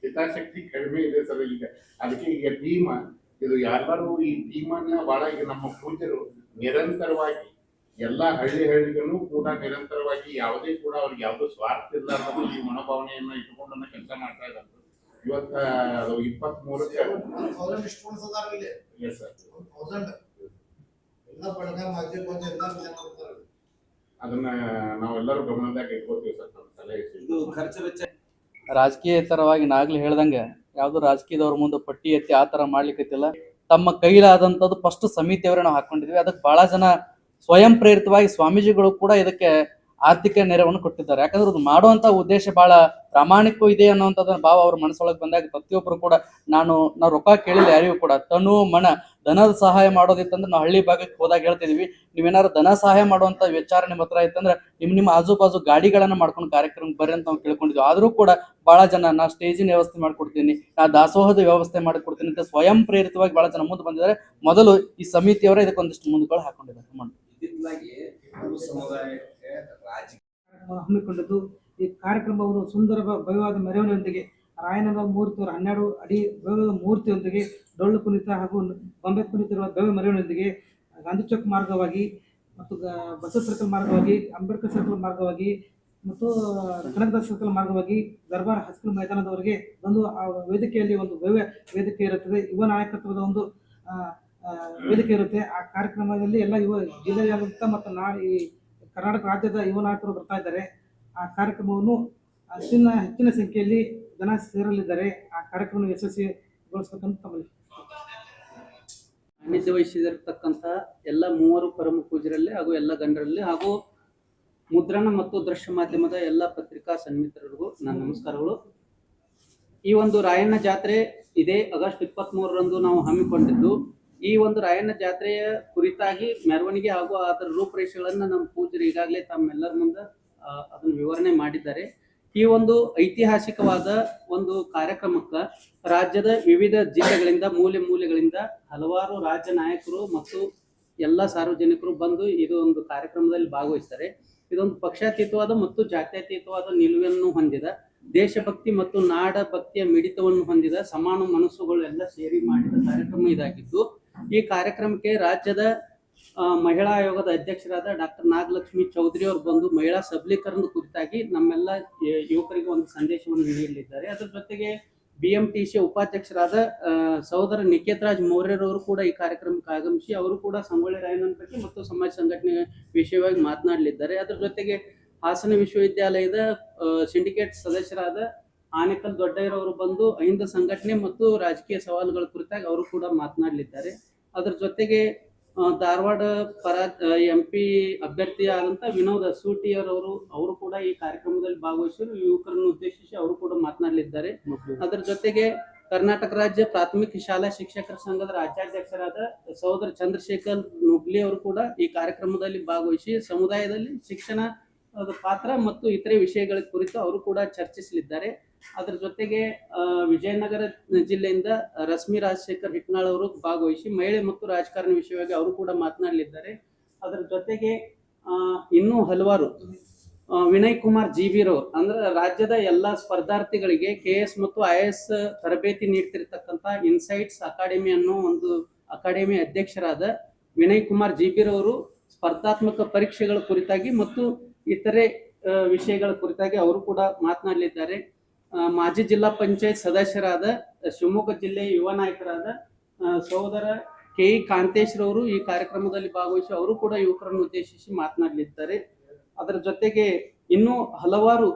ಹಿತಾಸಕ್ತಿ ಕಡಿಮೆ ಇದೆ ಸರ್ ಈಗ. ಅದಕ್ಕೆ ಈಗ ಟೀಮ್ ಇದು ಎಲ್ಲರೂ ಈ ಟೀಮನ್ನ ಬಹಳ ಈಗ ನಮ್ಮ ಪೂಜ್ಯರು ನಿರಂತರವಾಗಿ ಎಲ್ಲಾ ಹಳ್ಳಿಗಳಿಗೂ ಕೂಡ ನಿರಂತರವಾಗಿ ಯಾವುದೇ ಕೂಡ ಅವ್ರಿಗೆ ಯಾವ್ದು ಸ್ವಾರ್ಥ ಇಲ್ಲ ಅನ್ನೋದು ಈ ಮನೋಭಾವನೆಯನ್ನ ಇಟ್ಟುಕೊಂಡು ಕೆಲಸ ಮಾಡ್ತಾ ಇದ್ದಾರೆ. ಇವತ್ತ 23ಕ್ಕೆ ಅದನ್ನ ನಾವೆಲ್ಲರೂ ಗಮನದಾಗ ಇಟ್ಕೋತೀವಿ ಸರ್. ನಮ್ಮ ಸಲಹೆ ರಾಜಕೀಯೇತರವಾಗಿ ನಾಗ್ಲಿ ಹೇಳ್ದಂಗೆ ಯಾವ್ದು ರಾಜಕೀಯದವ್ರ ಮುಂದೆ ಪಟ್ಟಿ ಎತ್ತಿ ಆ ತರ ಮಾಡ್ಲಿಕ್ಕತ್ತಿಲ್ಲ. ತಮ್ಮ ಕೈಲಾದಂಥದ್ದು ಫಸ್ಟ್ ಸಮಿತಿಯವರೇ ನಾವು ಹಾಕೊಂಡಿದ್ವಿ. ಅದಕ್ಕೆ ಬಹಳ ಜನ ಸ್ವಯಂ ಪ್ರೇರಿತವಾಗಿ ಸ್ವಾಮೀಜಿಗಳು ಕೂಡ ಇದಕ್ಕೆ ಆರ್ಥಿಕ ನೆರವನ್ನು ಕೊಟ್ಟಿದ್ದಾರೆ. ಯಾಕಂದ್ರೆ ಅದು ಮಾಡುವಂತ ಉದ್ದೇಶ ಬಹಳ ಪ್ರಾಮಾಣಿಕ ಇದೆ ಅನ್ನುವಂಥದ್ದನ್ನ ಭಾವ ಅವ್ರ ಮನಸ್ಸೊಳಗೆ ಬಂದಾಗ ಪ್ರತಿಯೊಬ್ಬರು ಕೂಡ ನಾವು ರೊಕ್ಕ ಕೇಳಿಲ್ಲ ಯಾರಿಗೂ ಕೂಡ ತನು ಮನ ಧನದ ಸಹಾಯ ಮಾಡೋದಿತ್ತಂದ್ರೆ ನಾವು ಹಳ್ಳಿ ಭಾಗಕ್ಕೆ ಹೋದಾಗ ಹೇಳ್ತಿದ್ವಿ, ನೀವೇನಾದ್ರು ಧನ ಸಹಾಯ ಮಾಡುವಂತ ವಿಚಾರ ನಿಮ್ಮ ಹತ್ರ ಇತ್ತಂದ್ರೆ ನಿಮ್ಮ ಆಜು ಬಾಜು ಗಾಡಿಗಳನ್ನ ಮಾಡ್ಕೊಂಡು ಕಾರ್ಯಕ್ರಮ ಬರ್ರಿ ಅಂತ ನಾವು ಕೇಳ್ಕೊಂಡಿದ್ವಿ. ಆದ್ರೂ ಕೂಡ ಬಹಳ ಜನ ನಾ ಸ್ಟೇಜಿನ ವ್ಯವಸ್ಥೆ ಮಾಡ್ಕೊಡ್ತೀನಿ, ನಾ ದಾಸೋಹದ ವ್ಯವಸ್ಥೆ ಮಾಡ್ಕೊಡ್ತೀನಿ ಅಂತ ಸ್ವಯಂ ಪ್ರೇರಿತವಾಗಿ ಬಹಳ ಜನ ಮುಂದೆ ಬಂದಿದ್ದಾರೆ. ಮೊದಲು ಈ ಸಮಿತಿಯವರೇ ಇದಕ್ಕೊಂದಿಷ್ಟು ಮುಂದುಗಳು ಹಾಕೊಂಡಿದ್ದಾರೆ. ಹಮ್ಮಿಕೊಂಡಿದ್ದು ಈ ಕಾರ್ಯಕ್ರಮವನ್ನು ಸುಂದರ ಭವ್ಯವಾದ ಮೆರವಣಿಗೆಯೊಂದಿಗೆ ರಾಯಣ್ಣನ ಮೂರ್ತಿಯವರ 12 ಅಡಿ ಭವ್ಯವಾದ ಮೂರ್ತಿಯೊಂದಿಗೆ ಡೊಳ್ಳು ಕುಣಿತ ಹಾಗೂ ಗೊಂಬೆ ಕುಣಿತಿರುವ ಭವ್ಯ ಮೆರವಣಿಗೆಯೊಂದಿಗೆ ಗಾಂಧಿ ಚೌಕ್ ಮಾರ್ಗವಾಗಿ ಮತ್ತು ಬಸವ ಸರ್ಕಲ್ ಮಾರ್ಗವಾಗಿ, ಅಂಬೇಡ್ಕರ್ ಸರ್ಕಲ್ ಮಾರ್ಗವಾಗಿ ಮತ್ತು ಕನಕದಾಸ ಸರ್ಕಲ್ ಮಾರ್ಗವಾಗಿ ದರ್ಬಾರ್ ಹೈಸ್ಕೂಲ್ ಮೈದಾನದವರೆಗೆ ಬಂದು ಆ ವೇದಿಕೆಯಲ್ಲಿ ಒಂದು ಭವ್ಯ ವೇದಿಕೆ ಇರುತ್ತದೆ. ಯುವ ನಾಯಕತ್ವದ ಒಂದು ವೇದಿಕೆ ಇರುತ್ತೆ. ಆ ಕಾರ್ಯಕ್ರಮದಲ್ಲಿ ಎಲ್ಲ ಜಿಲ್ಲೆಯಾದ್ಯಂತ ಮತ್ತು ಈ ಕರ್ನಾಟಕ ರಾಜ್ಯದ ಯುವ ನಾಯಕರು ಬರ್ತಾ ಇದ್ದಾರೆ. ಆ ಕಾರ್ಯಕ್ರಮವನ್ನು ಹೆಚ್ಚಿನ ಸಂಖ್ಯೆಯಲ್ಲಿ ಜನ ಸೇರಲಿದ್ದಾರೆ. ಆ ಕಾರ್ಯಕ್ರಮ ಯಶಸ್ವಿಗೊಳಿಸಬೇಕಂತ ತಮ್ಮಲ್ಲಿ ಸಾನ್ನಿಧ್ಯ ವಹಿಸಿರತಕ್ಕಂತಹ ಎಲ್ಲ 3 ಪರಮ ಪೂಜ್ಯರಲ್ಲಿ ಹಾಗೂ ಎಲ್ಲ ಗಣ್ಯರಲ್ಲಿ ಹಾಗೂ ಮುದ್ರಣ ಮತ್ತು ದೃಶ್ಯ ಮಾಧ್ಯಮದ ಎಲ್ಲ ಪತ್ರಿಕಾ ಸನ್ಮಿತ್ರರಿಗೂ ನನ್ನ ನಮಸ್ಕಾರಗಳು. ಈ ಒಂದು ರಾಯಣ್ಣ ಜಾತ್ರೆ ಇದೇ ಆಗಸ್ಟ್ 23ರಂದು ನಾವು ಹಮ್ಮಿಕೊಂಡಿದ್ದು. ಈ ಒಂದು ರಾಯಣ್ಣ ಜಾತ್ರೆಯ ಕುರಿತಾಗಿ ಮೆರವಣಿಗೆ ಹಾಗೂ ಅದರ ರೂಪರೇಷೆಗಳನ್ನು ನಮ್ಮ ಪೂಜ್ಯರು ಈಗಾಗಲೇ ತಮ್ಮೆಲ್ಲರ ಮುಂದೆ ಅದನ್ನು ವಿವರಣೆ ಮಾಡಿದ್ದಾರೆ. ಈ ಒಂದು ಐತಿಹಾಸಿಕವಾದ ಒಂದು ಕಾರ್ಯಕ್ರಮಕ್ಕೆ ರಾಜ್ಯದ ವಿವಿಧ ಜಿಲ್ಲೆಗಳಿಂದ ಮೂಲೆಗಳಿಂದ ಹಲವಾರು ರಾಜ್ಯ ನಾಯಕರು ಮತ್ತು ಎಲ್ಲ ಸಾರ್ವಜನಿಕರು ಬಂದು ಇದು ಒಂದು ಕಾರ್ಯಕ್ರಮದಲ್ಲಿ ಭಾಗವಹಿಸ್ತಾರೆ. ಇದೊಂದು ಪಕ್ಷಾತೀತವಾದ ಮತ್ತು ಜಾತ್ಯತೀತವಾದ ನಿಲುವನ್ನು ಹೊಂದಿದ, ದೇಶಭಕ್ತಿ ಮತ್ತು ನಾಡ ಭಕ್ತಿಯ ಮಿಡಿತವನ್ನು ಹೊಂದಿದ ಸಮಾನ ಮನಸ್ಸುಗಳು ಎಲ್ಲ ಸೇರಿ ಮಾಡಿದ ಕಾರ್ಯಕ್ರಮ ಇದಾಗಿದ್ದು, ಈ ಕಾರ್ಯಕ್ರಮಕ್ಕೆ ರಾಜ್ಯದ ಮಹಿಳಾ ಆಯೋಗದ ಅಧ್ಯಕ್ಷರಾದ ಡಾಕ್ಟರ್ ನಾಗಲಕ್ಷ್ಮಿ ಚೌಧರಿ ಅವರು ಬಂದು ಮಹಿಳಾ ಸಬಲೀಕರಣದ ಕುರಿತಾಗಿ ನಮ್ಮೆಲ್ಲ ಯುವಕರಿಗೆ ಒಂದು ಸಂದೇಶವನ್ನು ನೀಡಲಿದ್ದಾರೆ. ಅದರ ಜೊತೆಗೆ BMTC ಉಪಾಧ್ಯಕ್ಷರಾದ ಸಹೋದರ ನಿಕೇತರಾಜ್ ಮೌರ್ಯರವರು ಕೂಡ ಈ ಕಾರ್ಯಕ್ರಮಕ್ಕೆ ಆಗಮಿಸಿ ಅವರು ಕೂಡ ಸಂಗೊಳ್ಳಿ ರಾಯಣ್ಣನ ಬಗ್ಗೆ ಮತ್ತು ಸಮಾಜ ಸಂಘಟನೆ ವಿಷಯವಾಗಿ ಮಾತನಾಡಲಿದ್ದಾರೆ. ಅದರ ಜೊತೆಗೆ ಹಾಸನ ವಿಶ್ವವಿದ್ಯಾಲಯದ ಸಿಂಡಿಕೇಟ್ ಸದಸ್ಯರಾದ ಆನೇಕಲ್ ದೊಡ್ಡಯ್ಯರವರು ಬಂದು ಅಹಿಂದ ಸಂಘಟನೆ ಮತ್ತು ರಾಜಕೀಯ ಸವಾಲುಗಳ ಕುರಿತಾಗಿ ಅವರು ಕೂಡ ಮಾತನಾಡಲಿದ್ದಾರೆ. ಅದರ ಜೊತೆಗೆ ಧಾರವಾಡ MP ಅಭ್ಯರ್ಥಿಯಾದಂಥ ವಿನೋದ್ ಸೂಟಿಯರವರು ಅವರು ಕೂಡ ಈ ಕಾರ್ಯಕ್ರಮದಲ್ಲಿ ಭಾಗವಹಿಸಿ ಯುವಕರನ್ನು ಉದ್ದೇಶಿಸಿ ಅವರು ಕೂಡ ಮಾತನಾಡಲಿದ್ದಾರೆ. ಅದರ ಜೊತೆಗೆ ಕರ್ನಾಟಕ ರಾಜ್ಯ ಪ್ರಾಥಮಿಕ ಶಾಲಾ ಶಿಕ್ಷಕರ ಸಂಘದ ರಾಜ್ಯಾಧ್ಯಕ್ಷರಾದ ಸಹೋದರ ಚಂದ್ರಶೇಖರ್ ನುಗ್ಲಿ ಅವರು ಕೂಡ ಈ ಕಾರ್ಯಕ್ರಮದಲ್ಲಿ ಭಾಗವಹಿಸಿ ಸಮುದಾಯದಲ್ಲಿ ಶಿಕ್ಷಣ ಪಾತ್ರ ಮತ್ತು ಇತರೆ ವಿಷಯಗಳ ಕುರಿತು ಅವರು ಕೂಡ ಚರ್ಚಿಸಲಿದ್ದಾರೆ. ಅದರ ಜೊತೆಗೆ ವಿಜಯನಗರ ಜಿಲ್ಲೆಯಿಂದ ರಶ್ಮಿ ರಾಜಶೇಖರ್ ಹಿಟ್ನಾಳ್ ಅವರು ಭಾಗವಹಿಸಿ ಮಹಿಳೆ ಮತ್ತು ರಾಜಕಾರಣ ವಿಷಯವಾಗಿ ಅವರು ಕೂಡ ಮಾತನಾಡಲಿದ್ದಾರೆ. ಅದರ ಜೊತೆಗೆ ಇನ್ನೂ ಹಲವಾರು ವಿನಯ್ ಕುಮಾರ್ ಜೀಬಿರವರು ಅಂದ್ರೆ ರಾಜ್ಯದ ಎಲ್ಲ ಸ್ಪರ್ಧಾರ್ಥಿಗಳಿಗೆ KS ಮತ್ತು IAS ತರಬೇತಿ ನೀಡ್ತಿರ್ತಕ್ಕಂಥ ಇನ್ಸೈಟ್ಸ್ ಅಕಾಡೆಮಿ ಅನ್ನೋ ಒಂದು ಅಕಾಡೆಮಿ ಅಧ್ಯಕ್ಷರಾದ ವಿನಯ್ ಕುಮಾರ್ ಜೀಬಿರವರು ಸ್ಪರ್ಧಾತ್ಮಕ ಪರೀಕ್ಷೆಗಳ ಕುರಿತಾಗಿ ಮತ್ತು ಇತರೆ ವಿಷಯಗಳ ಕುರಿತಾಗಿ ಅವರು ಕೂಡ ಮಾತನಾಡಲಿದ್ದಾರೆ. ಮಾಜಿ ಜಿಲ್ಲಾ ಪಂಚಾಯತ್ ಸದಸ್ಯರಾದ ಶಿವಮೊಗ್ಗ ಜಿಲ್ಲೆಯ ಯುವ ನಾಯಕರಾದ ಸಹೋದರ KE ಕಾಂತೇಶ್ರವರು ಈ ಕಾರ್ಯಕ್ರಮದಲ್ಲಿ ಭಾಗವಹಿಸಿ ಅವರು ಕೂಡ ಯುವಕರನ್ನು ಉದ್ದೇಶಿಸಿ ಮಾತನಾಡಲಿದ್ದಾರೆ. ಅದರ ಜೊತೆಗೆ ಇನ್ನೂ ಹಲವಾರು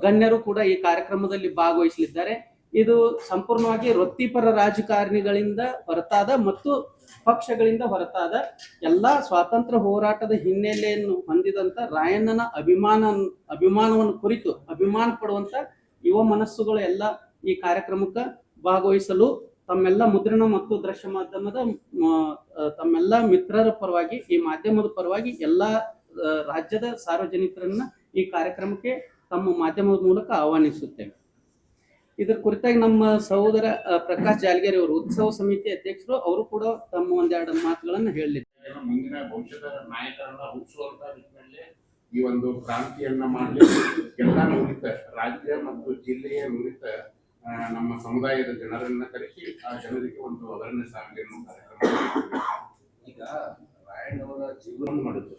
ಗಣ್ಯರು ಕೂಡ ಈ ಕಾರ್ಯಕ್ರಮದಲ್ಲಿ ಭಾಗವಹಿಸಲಿದ್ದಾರೆ. ಇದು ಸಂಪೂರ್ಣವಾಗಿ ವೃತ್ತಿಪರ ರಾಜಕಾರಣಿಗಳಿಂದ ಹೊರತಾದ ಮತ್ತು ಪಕ್ಷಗಳಿಂದ ಹೊರತಾದ ಎಲ್ಲ ಸ್ವಾತಂತ್ರ್ಯ ಹೋರಾಟದ ಹಿನ್ನೆಲೆಯನ್ನು ಹೊಂದಿದಂತ ರಾಯಣ್ಣನ ಅಭಿಮಾನವನ್ನು ಕುರಿತು ಅಭಿಮಾನ ಪಡುವಂತ ಯುವ ಮನಸ್ಸುಗಳು ಎಲ್ಲ ಈ ಕಾರ್ಯಕ್ರಮಕ್ಕೆ ಭಾಗವಹಿಸಲು ತಮ್ಮೆಲ್ಲ ಮುದ್ರಣ ಮತ್ತು ದೃಶ್ಯ ಮಾಧ್ಯಮದ ತಮ್ಮೆಲ್ಲ ಮಿತ್ರರ ಪರವಾಗಿ ಈ ಮಾಧ್ಯಮದ ಪರವಾಗಿ ಎಲ್ಲ ರಾಜ್ಯದ ಸಾರ್ವಜನಿಕರನ್ನ ಈ ಕಾರ್ಯಕ್ರಮಕ್ಕೆ ತಮ್ಮ ಮಾಧ್ಯಮದ ಮೂಲಕ ಆಹ್ವಾನಿಸುತ್ತೇವೆ. ಇದರ ಕುರಿತಾಗಿ ನಮ್ಮ ಸಹೋದರ ಪ್ರಕಾಶ್ ಜಾಲಗೇರಿ ಅವರು ಉತ್ಸವ ಸಮಿತಿ ಅಧ್ಯಕ್ಷರು ಅವರು ಕೂಡ ತಮ್ಮ ಒಂದೆರಡು ಮಾತುಗಳನ್ನು ಹೇಳಲಿದ್ದಾರೆ. ಮುಂದಿನ ಭವಿಷ್ಯದ ನಾಯಕರನ್ನ ರೂಪಿಸುವಂತ ನಿಟ್ಟಿನಲ್ಲಿ ಈ ಒಂದು ಕ್ರಾಂತಿಯನ್ನ ಮಾಡಲಿ ಎಲ್ಲ ನುರಿತ ರಾಜ್ಯ ಮತ್ತು ಜಿಲ್ಲೆಯ ನುರಿತ ನಮ್ಮ ಸಮುದಾಯದ ಜನರನ್ನ ಕರೆಸಿ ಆ ಜನರಿಗೆ ಒಂದು ಅವೇರ್ನೆಸ್ ಆಗಲಿ ಅನ್ನೋ ಕಾರ್ಯಕ್ರಮ. ಈಗ ರಾಯಣ್ಣವರ ಜೀವನ ಮಾಡಿದ್ರು.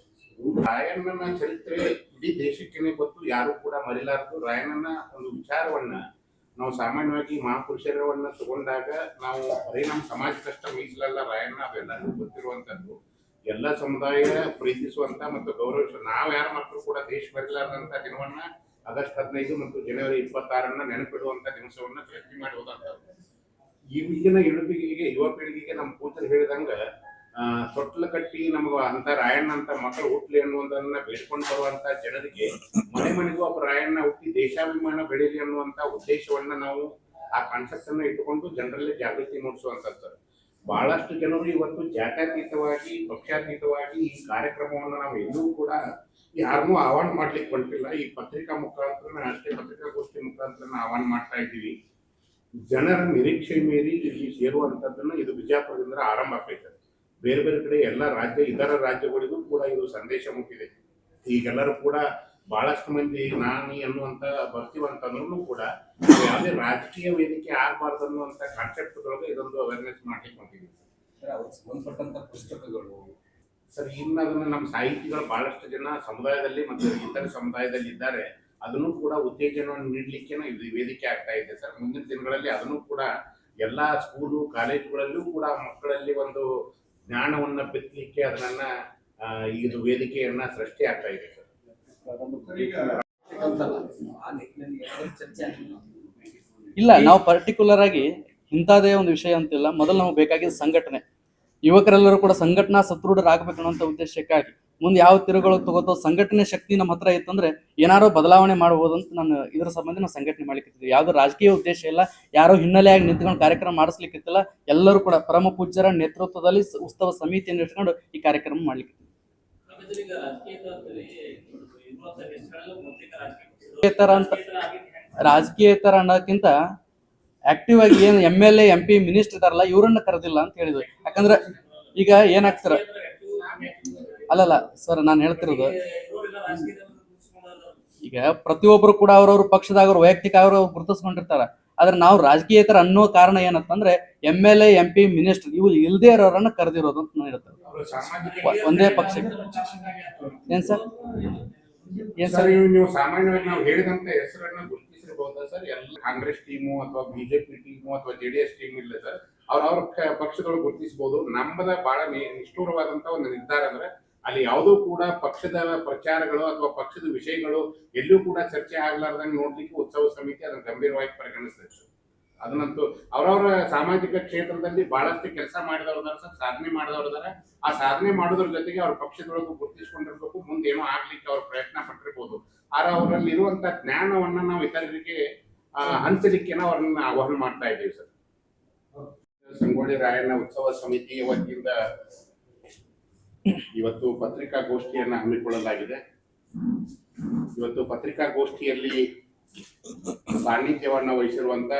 ರಾಯಣ್ಣನ ಚರಿತ್ರೆ ಇಡೀ ದೇಶಕ್ಕೆ ಗೊತ್ತು, ಯಾರು ಕೂಡ ಮರಿಲಾರದು. ರಾಯಣ್ಣನ ಒಂದು ವಿಚಾರವನ್ನ ನಾವು ಸಾಮಾನ್ಯವಾಗಿ ಮಹಾಪುರುಷರವನ್ನ ತಗೊಂಡಾಗ ನಾವು ಬರೀ ನಮ್ಮ ಸಮಾಜಕ್ಕಷ್ಟ ಮೀಸಲಲ್ಲ, ರಾಯಣ್ಣ ಅವೆಲ್ಲರಿಗೂ ಗೊತ್ತಿರುವಂತದ್ದು, ಎಲ್ಲ ಸಮುದಾಯ ಪ್ರೀತಿಸುವಂತ ಮತ್ತು ಗೌರವಿಸುವ ನಾವು ಯಾರ ಮಕ್ಕಳು ಕೂಡ ದೇಶ ಬರಲಾರದಂತ ದಿನವನ್ನ ಆಗಸ್ಟ್ 15 ಮತ್ತು ಜನವರಿ 26 ನೆನಪಿಡುವಂತ ದಿವಸವನ್ನ ಸೃಷ್ಟಿ ಮಾಡಿ ಹೋದಂತ ಈಗಿನ ಯುವ ಪೀಳಿಗೆಗೆ ನಮ್ಮ ಪೂಜರು ಹೇಳಿದಂಗ ತೊಟ್ಲ ಕಟ್ಟಿ ನಮಗ ಅಂತ ರಾಯಣ್ಣ ಅಂತ ಮಕ್ಕಳು ಹುಟ್ಲಿ ಅನ್ನುವುದನ್ನ ಬೇಡ್ಕೊಂಡು ಬರುವಂತ ಜನರಿಗೆ ಮನೆ ಮನೆಗೂ ಒಬ್ಬ ರಾಯಣ್ಣ ಹುಟ್ಟಿ ದೇಶಾಭಿಮಾನ ಬೆಳೀಲಿ ಅನ್ನುವಂತ ಉದ್ದೇಶವನ್ನ ನಾವು ಆ ಕಾನ್ಸೆಪ್ಟ್ ಅನ್ನ ಇಟ್ಟುಕೊಂಡು ಜನರಲ್ಲಿ ಜಾಗೃತಿ ಮೂಡಿಸುವಂತದ್ದು. ಬಹಳಷ್ಟು ಜನರು ಇವತ್ತು ಜಾತ್ಯತೀತವಾಗಿ ಪಕ್ಷಾತೀತವಾಗಿ ಈ ಕಾರ್ಯಕ್ರಮವನ್ನು ನಾವು ಎಲ್ಲೂ ಕೂಡ ಯಾರನ್ನೂ ಆಹ್ವಾನ ಮಾಡ್ಲಿಕ್ಕೆ ಹೊಂಟಿಲ್ಲ. ಈ ಪತ್ರಿಕಾ ಮುಖಾಂತರ ಅಷ್ಟೇ, ಪತ್ರಿಕಾಗೋಷ್ಠಿ ಮುಖಾಂತರ ಆಹ್ವಾನ ಮಾಡ್ತಾ ಇದ್ದೀವಿ. ಜನರ ನಿರೀಕ್ಷೆ ಮೀರಿ ಇಲ್ಲಿ ಸೇರುವಂತದ್ದನ್ನು ಇದು ಬಿಜಾಪುರದಿಂದ ಆರಂಭ ಆಗ್ತೈತೆ. ಬೇರೆ ಬೇರೆ ಕಡೆ ಎಲ್ಲ ಇತರ ರಾಜ್ಯಗಳಿಗೂ ಕೂಡ ಇದು ಸಂದೇಶ ಮುಟ್ಟಿದೆ. ಈಗೆಲ್ಲರೂ ಕೂಡ ಬಹಳಷ್ಟು ಮಂದಿ ನಾನಿ ಅನ್ನುವಂತ ಬರ್ತೀವಂತಂದ್ರೂ ಕೂಡ ಯಾವುದೇ ರಾಜಕೀಯ ವೇದಿಕೆ ಆಗಬಾರ್ದು ಅನ್ನುವಂತ ಕಾನ್ಸೆಪ್ಟ್ ಒಳಗೆ ಇದೊಂದು ಅವೇರ್ನೆಸ್ ಮಾಡ್ಲಿಕ್ಕೆ ಹೊಂಟಿದ್ದೀವಿ. ಅವ್ರಿಗೆ ಸಂಬಂಧಪಟ್ಟಂತ ಪುಸ್ತಕಗಳು ಸರ್, ಇನ್ನು ಅದನ್ನ ನಮ್ಮ ಸಾಹಿತಿಗಳು ಬಹಳಷ್ಟು ಜನ ಸಮುದಾಯದಲ್ಲಿ ಮತ್ತು ಇತರ ಸಮುದಾಯದಲ್ಲಿ ಇದ್ದಾರೆ. ಅದನ್ನು ಕೂಡ ಉತ್ತೇಜನವನ್ನು ನೀಡಲಿಕ್ಕೆ ಇದು ವೇದಿಕೆ ಆಗ್ತಾ ಇದೆ ಸರ್. ಮುಂದಿನ ದಿನಗಳಲ್ಲಿ ಅದನ್ನು ಕೂಡ ಎಲ್ಲಾ ಸ್ಕೂಲು ಕಾಲೇಜುಗಳಲ್ಲೂ ಕೂಡ ಮಕ್ಕಳಲ್ಲಿ ಒಂದು ಜ್ಞಾನವನ್ನ ಬಿತ್ತಲಿಕ್ಕೆ ಅದನ್ನ ಇದು ವೇದಿಕೆಯನ್ನ ಸೃಷ್ಟಿ ಆಗ್ತಾ ಇದೆ ಸರ್. ಇಲ್ಲ, ನಾವು ಪರ್ಟಿಕ್ಯುಲರ್ ಆಗಿ ಇಂಥದೇ ಒಂದು ವಿಷಯ ಅಂತಿಲ್ಲ. ಮೊದಲು ನಮಗೆ ಬೇಕಾಗಿದ್ದ ಸಂಘಟನೆ, ಯುವಕರೆಲ್ಲರೂ ಕೂಡ ಸಂಘಟನಾ ಸದೃಢರಾಗಬೇಕನ್ನುವಂಥ ಉದ್ದೇಶಕ್ಕಾಗಿ ಮುಂದೆ ಯಾವ ತಿರುಗಳು ತಗೋತೋ ಸಂಘಟನೆ ಶಕ್ತಿ ನಮ್ಮ ಹತ್ರ ಇತ್ತಂದ್ರೆ ಏನಾರೋ ಬದಲಾವಣೆ ಮಾಡಬಹುದು ಅಂತ ನಾನು ಇದರ ಸಂಬಂಧ ನಾವು ಸಂಘಟನೆ ಮಾಡ್ಲಿಕ್ಕೆ ಯಾವ್ದು ರಾಜಕೀಯ ಉದ್ದೇಶ ಇಲ್ಲ, ಯಾರೋ ಹಿನ್ನೆಲೆಯಾಗಿ ನಿಂತ್ಕೊಂಡು ಕಾರ್ಯಕ್ರಮ ಮಾಡಿಸ್ಲಿಕ್ಕಿಲ್ಲ. ಎಲ್ಲರೂ ಕೂಡ ಪರಮ ಪೂಜ್ಯರ ನೇತೃತ್ವದಲ್ಲಿ ಉತ್ಸವ ಸಮಿತಿಯನ್ನು ಇಟ್ಕೊಂಡು ಈ ಕಾರ್ಯಕ್ರಮ ಮಾಡ್ಲಿಕ್ಕೆ ರಾಜಕೀಯೇತರ ಅನ್ನೋಕ್ಕಿಂತ ಆಕ್ಟಿವ್ ಆಗಿ ಏನು MLA MP ಮಿನಿಸ್ಟರ್ ಇದಾರಲ್ಲ ಇವರನ್ನ ಕರೆದಿಲ್ಲ ಅಂತ ಹೇಳಿದ್ರು. ಯಾಕಂದ್ರೆ ಈಗ ಏನಾಗ್ತಾರ, ಅಲ್ಲಲ್ಲ ಸರ್, ನಾನು ಹೇಳ್ತಿರೋದು ಈಗ ಪ್ರತಿಯೊಬ್ಬರು ಕೂಡ ಅವ್ರವ್ರ ಪಕ್ಷದಾಗ ಅವ್ರ ವೈಯಕ್ತಿಕ ಅವರು ಗುರುತಿಸ್ಕೊಂಡಿರ್ತಾರ. ಆದ್ರೆ ನಾವು ರಾಜಕೀಯೇತರ ಅನ್ನೋ ಕಾರಣ ಏನಂತಂದ್ರೆ MLA MP ಮಿನಿಸ್ಟರ್ ಇವ್ರು ಇಲ್ದೇ ಇರೋರನ್ನ ಕರೆದಿರೋದು ಅಂತ ನಾನು ಹೇಳ್ತೇನೆ. ಒಂದೇ ಪಕ್ಷಕ್ಕೆ ಏನ್ ಸರ್ ನೀವು ಸಾಮಾನ್ಯವಾಗಿ ನಾವು ಹೇಳಿದಂತ ಹೆಸರನ್ನ ಗುರುತಿಸಿರಬಹುದಾ ಸರ್? ಎಲ್ಲ ಕಾಂಗ್ರೆಸ್ ಟೀಮು ಅಥವಾ ಬಿಜೆಪಿ ಟೀಮು ಅಥವಾ JDS ಟೀಮ್ ಇಲ್ಲ ಸರ್, ಅವ್ರವ್ರ ಪಕ್ಷದೊಳಗೆ ಗುರುತಿಸಬಹುದು. ನಮ್ಮದ ಬಹಳ ನಿಷ್ಠೂರವಾದಂತ ಒಂದು ನಿರ್ಧಾರ ಅಂದ್ರೆ ಅಲ್ಲಿ ಯಾವುದೂ ಕೂಡ ಪಕ್ಷದ ಪ್ರಚಾರಗಳು ಅಥವಾ ಪಕ್ಷದ ವಿಷಯಗಳು ಎಲ್ಲೂ ಕೂಡ ಚರ್ಚೆ ಆಗ್ಲಾರ್ದಂಗೆ ನೋಡ್ಲಿಕ್ಕೆ ಉತ್ಸವ ಸಮಿತಿ ಅದನ್ನ ಗಂಭೀರವಾಗಿ ಪರಿಗಣಿಸ್ತದೆ. ಅದನ್ನಂತೂ ಅವರವರ ಸಾಮಾಜಿಕ ಕ್ಷೇತ್ರದಲ್ಲಿ ಬಹಳಷ್ಟು ಕೆಲಸ ಮಾಡಿದವ್ರದಾರ ಸರ್, ಸಾಧನೆ ಮಾಡಿದವ್ರದಾರ. ಆ ಸಾಧನೆ ಮಾಡೋದ್ರ ಜೊತೆಗೆ ಅವ್ರ ಪಕ್ಷದೊಳಗೂ ಗುರುತಿಸ್ಕೊಂಡಿರ್ಬೇಕು. ಮುಂದೆ ಏನೋ ಆಗ್ಲಿಕ್ಕೆ ಅವ್ರ ಪ್ರಯತ್ನ ಪಟ್ಟಿರ್ಬೋದು. ಆದ್ರೆ ಅವರಲ್ಲಿ ಇರುವಂತ ಜ್ಞಾನವನ್ನ ನಾವು ಇತರರಿಗೆ ಹಂಚಲಿಕ್ಕೆ ಅವ್ರನ್ನ ಆಹ್ವಾನ ಮಾಡ್ತಾ ಇದ್ದೀವಿ ಸರ್. ಸಂಗೊಳ್ಳಿ ರಾಯಣ್ಣ ಉತ್ಸವ ಸಮಿತಿ ವತಿಯಿಂದ ಇವತ್ತು ಪತ್ರಿಕಾಗೋಷ್ಠಿಯನ್ನ ಹಮ್ಮಿಕೊಳ್ಳಲಾಗಿದೆ. ಇವತ್ತು ಪತ್ರಿಕಾಗೋಷ್ಠಿಯಲ್ಲಿ ಸಾನ್ನಿಧ್ಯವನ್ನ ವಹಿಸಿರುವಂತ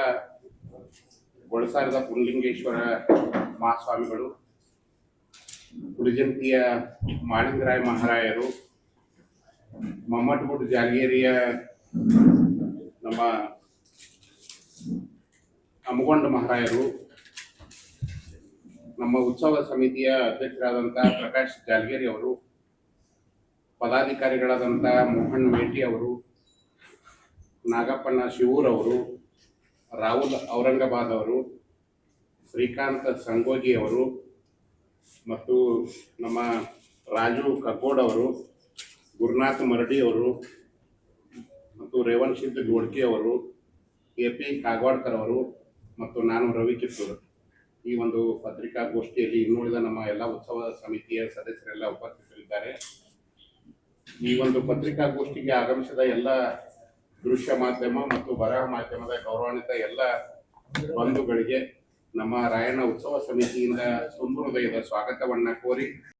ಗೊಳಸಾರದ ಪುಂಡಲಿಂಗೇಶ್ವರ ಮಹಾಸ್ವಾಮಿಗಳು, ಕುಡಿಜಂತಿಯ ಮಾಳಿಂಗರಾಯ ಮಹಾರಾಯರು, ಮಮ್ಮಟಗುಡ್ ಜಾಗೇರಿಯ ನಮ್ಮ ಅಮಗೊಂಡ ಮಹಾರಾಯರು, ನಮ್ಮ ಉತ್ಸವ ಸಮಿತಿಯ ಅಧ್ಯಕ್ಷರಾದಂಥ ಪ್ರಕಾಶ್ ಜಾಲ್ಗೇರಿ ಅವರು, ಪದಾಧಿಕಾರಿಗಳಾದಂಥ ಮೋಹನ್ ಮೇಟಿ ಅವರು, ನಾಗಪ್ಪಣ್ಣ ಶಿವೂರ್ ಅವರು, ರಾಹುಲ್ ಔರಂಗಾಬಾದ್ ಅವರು, ಶ್ರೀಕಾಂತ್ ಸಂಗೋಗಿ ಅವರು ಮತ್ತು ನಮ್ಮ ರಾಜು ಕಗ್ಗೋಡ್ ಅವರು, ಗುರುನಾಥ್ ಮರಡಿ ಅವರು ಮತ್ತು ರೇವಣ್ ಸಿದ್ಧ ಗೋಡ್ಕೆ ಅವರು, AP ಕಾಗವಾಡ್ಕರ್ ಅವರು ಮತ್ತು ನಾನು ರವಿ ಕಿತ್ತೂರು ಈ ಒಂದು ಪತ್ರಿಕಾಗೋಷ್ಠಿಯಲ್ಲಿ ಇನ್ನುಳಿದ ನಮ್ಮ ಎಲ್ಲ ಉತ್ಸವ ಸಮಿತಿಯ ಸದಸ್ಯರೆಲ್ಲ ಉಪಸ್ಥಿತರಿದ್ದಾರೆ. ಈ ಒಂದು ಪತ್ರಿಕಾಗೋಷ್ಠಿಗೆ ಆಗಮಿಸಿದ ಎಲ್ಲ ದೃಶ್ಯ ಮಾಧ್ಯಮ ಮತ್ತು ಬರಹ ಮಾಧ್ಯಮದ ಗೌರವಾನ್ವಿತ ಎಲ್ಲ ಬಂಧುಗಳಿಗೆ ನಮ್ಮ ರಾಯಣ್ಣ ಉತ್ಸವ ಸಮಿತಿಯಿಂದ ಸುಂದರೋದಯದ ಸ್ವಾಗತವನ್ನ ಕೋರಿ